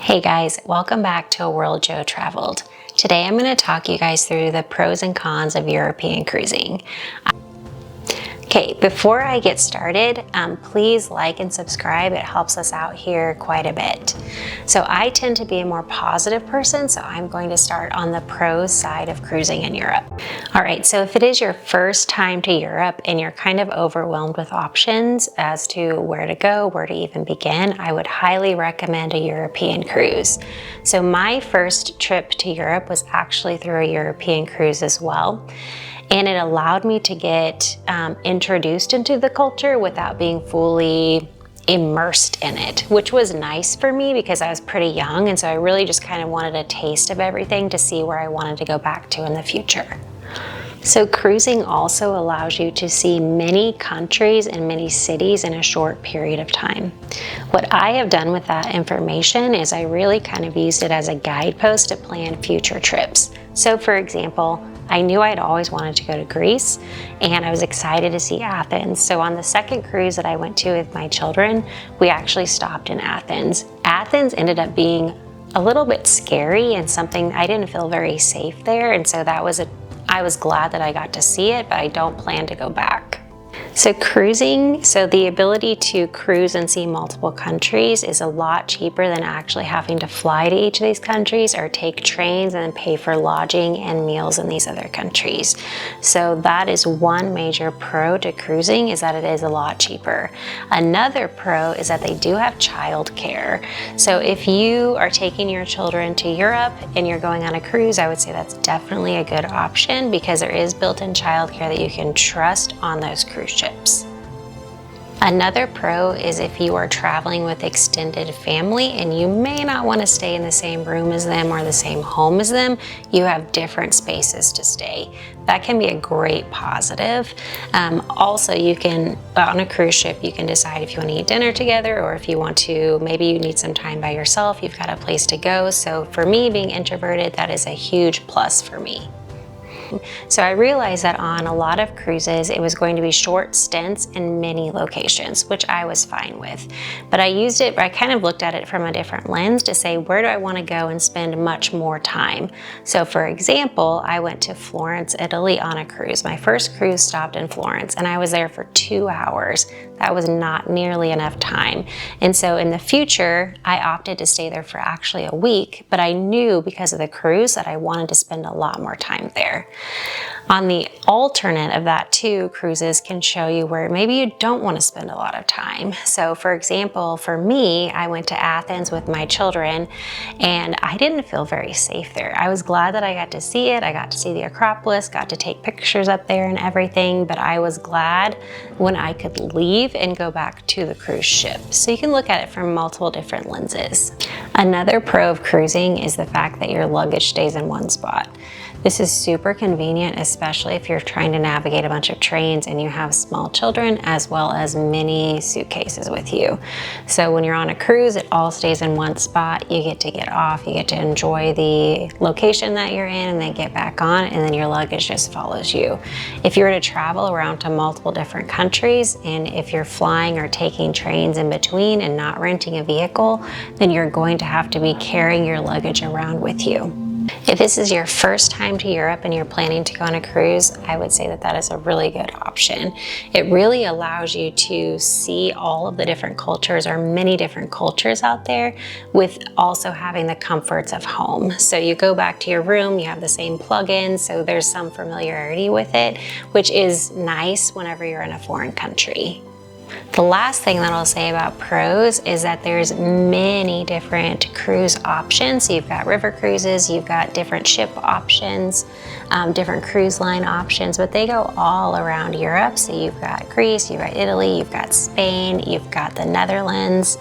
Hey guys, welcome back to A World Joe Traveled. Today I'm going to talk you guys through the pros and cons of European cruising. Okay, before I get started, please like and subscribe. It helps us out here quite a bit. So I tend to be a more positive person, so I'm going to start on the pros side of cruising in Europe. All right, so if it is your first time to Europe and you're kind of overwhelmed with options as to where to go, where to even begin, I would highly recommend a European cruise. So my first trip to Europe was actually through a European cruise as well. And it allowed me to get introduced into the culture without being fully immersed in it, which was nice for me because I was pretty young. And so I really just kind of wanted a taste of everything to see where I wanted to go back to in the future. So cruising also allows you to see many countries and many cities in a short period of time. What I have done with that information is I really kind of used it as a guidepost to plan future trips. So for example, I knew I'd always wanted to go to Greece and I was excited to see Athens. So on the second cruise that I went to with my children, we actually stopped in Athens. Athens ended up being a little bit scary and something I didn't feel very safe there. And so I was glad that I got to see it, but I don't plan to go back. So cruising, the ability to cruise and see multiple countries is a lot cheaper than actually having to fly to each of these countries or take trains and pay for lodging and meals in these other countries. So that is one major pro to cruising, is that it is a lot cheaper. Another pro is that they do have childcare. So if you are taking your children to Europe and you're going on a cruise, I would say that's definitely a good option because there is built-in childcare that you can trust on those cruise ships. Another pro is if you are traveling with extended family and you may not want to stay in the same room as them or the same home as them, you have different spaces to stay. That can be a great positive. Also, you can, on a cruise ship, you can decide if you want to eat dinner together or if you want to, maybe you need some time by yourself, you've got a place to go. So for me, being introverted, that is a huge plus for me. So I realized that on a lot of cruises, it was going to be short stints in many locations, which I was fine with. But I kind of looked at it from a different lens to say, where do I want to go and spend much more time? So for example, I went to Florence, Italy on a cruise. My first cruise stopped in Florence and I was there for 2 hours. That was not nearly enough time. And so in the future, I opted to stay there for actually a week, but I knew because of the cruise that I wanted to spend a lot more time there. On the alternate of that too, cruises can show you where maybe you don't want to spend a lot of time. So for example, for me, I went to Athens with my children and I didn't feel very safe there. I was glad that I got to see it. I got to see the Acropolis, got to take pictures up there and everything, but I was glad when I could leave and go back to the cruise ship. So you can look at it from multiple different lenses. Another pro of cruising is the fact that your luggage stays in one spot. This is super convenient, especially if you're trying to navigate a bunch of trains and you have small children as well as many suitcases with you. So when you're on a cruise, it all stays in one spot. You get to get off, you get to enjoy the location that you're in and then get back on, and then your luggage just follows you. If you were to travel around to multiple different countries, and if you're flying or taking trains in between and not renting a vehicle, then you're going to have to be carrying your luggage around with you. If this is your first time to Europe and you're planning to go on a cruise, I would say that that is a really good option. It really allows you to see all of the different cultures or many different cultures out there with also having the comforts of home. So you go back to your room, you have the same plugins, so there's some familiarity with it, which is nice whenever you're in a foreign country. The last thing that I'll say about pros is that there's many different cruise options. So you've got river cruises, you've got different ship options, different cruise line options, but they go all around Europe. So you've got Greece, you've got Italy, you've got Spain, you've got the Netherlands,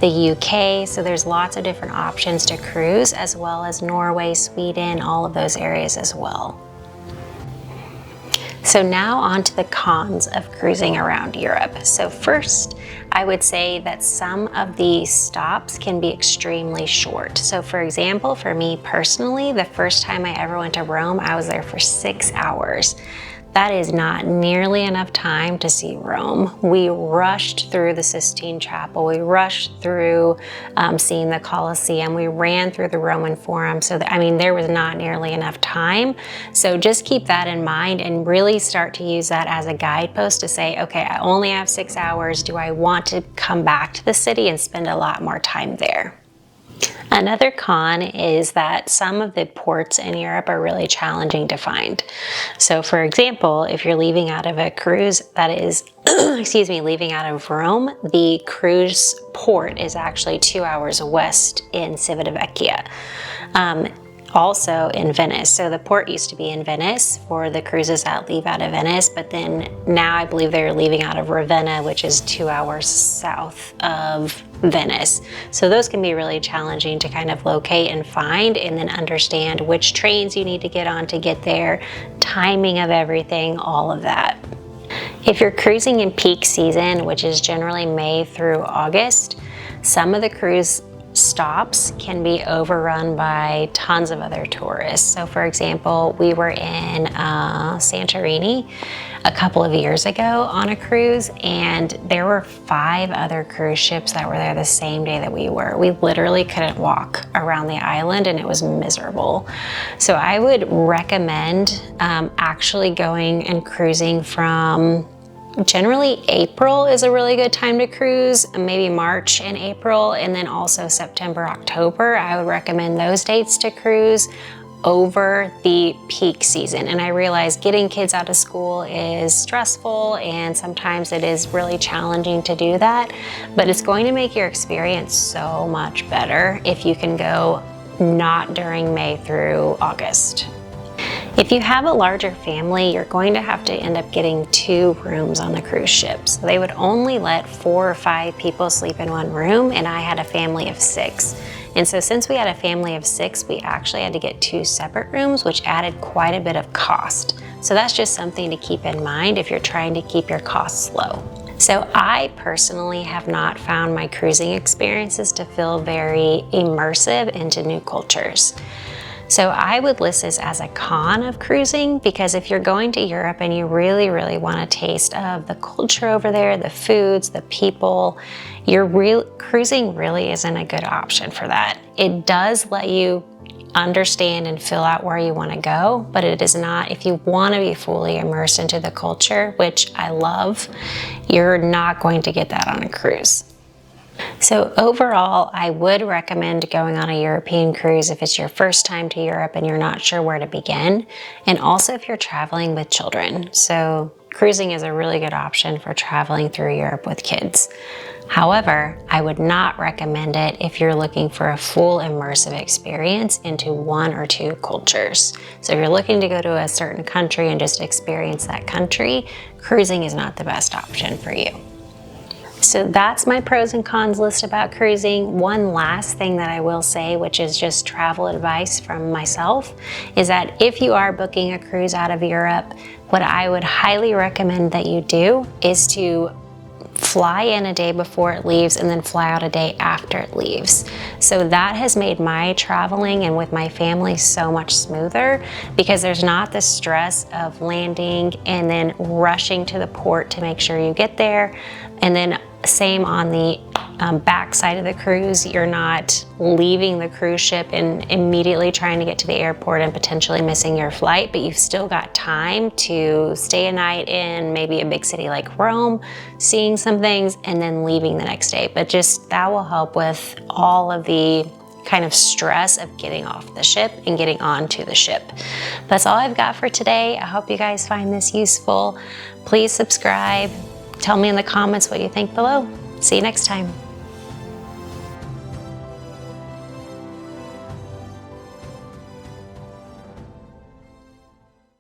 the UK. So there's lots of different options to cruise, as well as Norway, Sweden, all of those areas as well. So now on to the cons of cruising around Europe. So first, I would say that some of the stops can be extremely short. So for example, for me personally, the first time I ever went to Rome, I was there for 6 hours. that is not nearly enough time to see Rome. We rushed through the Sistine Chapel. We rushed through seeing the Colosseum. We ran through the Roman Forum. So I mean, there was not nearly enough time. So just keep that in mind and really start to use that as a guidepost to say, okay, I only have 6 hours. Do I want to come back to the city and spend a lot more time there? Another con is that some of the ports in Europe are really challenging to find. So for example, if you're leaving out of a cruise that is, excuse me, leaving out of Rome, the cruise port is actually 2 hours west in Civitavecchia. Also in Venice. So the port used to be in Venice for the cruises that leave out of Venice, but then now I believe they're leaving out of Ravenna, which is 2 hours south of Venice. So those can be really challenging to kind of locate and find, and then understand which trains you need to get on to get there, timing of everything, all of that. If you're cruising in peak season, which is generally May through August, some of the cruise stops can be overrun by tons of other tourists. So for example, we were in Santorini a couple of years ago on a cruise, and there were 5 other cruise ships that were there the same day that we were. We literally couldn't walk around the island and it was miserable. So I would recommend actually going and cruising from generally April is a really good time to cruise, maybe March and April, and then also September, October. I would recommend those dates to cruise over the peak season. And I realize getting kids out of school is stressful and sometimes it is really challenging to do that, but it's going to make your experience so much better if you can go not during May through August. If you have a larger family, you're going to have to end up getting 2 rooms on the cruise ship. So they would only let 4 or 5 people sleep in one room, and I had a family of 6. And so since we had a family of 6, we actually had to get 2 separate rooms, which added quite a bit of cost. So that's just something to keep in mind if you're trying to keep your costs low. So I personally have not found my cruising experiences to feel very immersive into new cultures. So I would list this as a con of cruising, because if you're going to Europe and you really, really want a taste of the culture over there, the foods, the people, cruising really isn't a good option for that. It does let you understand and fill out where you want to go, but it is not, if you want to be fully immersed into the culture, which I love, you're not going to get that on a cruise. So overall, I would recommend going on a European cruise if it's your first time to Europe and you're not sure where to begin, and also if you're traveling with children. So cruising is a really good option for traveling through Europe with kids. However, I would not recommend it if you're looking for a full immersive experience into 1 or 2 cultures. So if you're looking to go to a certain country and just experience that country, cruising is not the best option for you. So that's my pros and cons list about cruising. One last thing that I will say, which is just travel advice from myself, is that if you are booking a cruise out of Europe, what I would highly recommend that you do is to fly in a day before it leaves and then fly out a day after it leaves. So that has made my traveling and with my family so much smoother, because there's not the stress of landing and then rushing to the port to make sure you get there. And then same on the back side of the cruise, you're not leaving the cruise ship and immediately trying to get to the airport and potentially missing your flight, but you've still got time to stay a night in maybe a big city like Rome, seeing some things, and then leaving the next day. But just that will help with all of the kind of stress of getting off the ship and getting onto the ship. That's all I've got for today. I hope you guys find this useful. Please subscribe. Tell me in the comments what you think below. See you next time.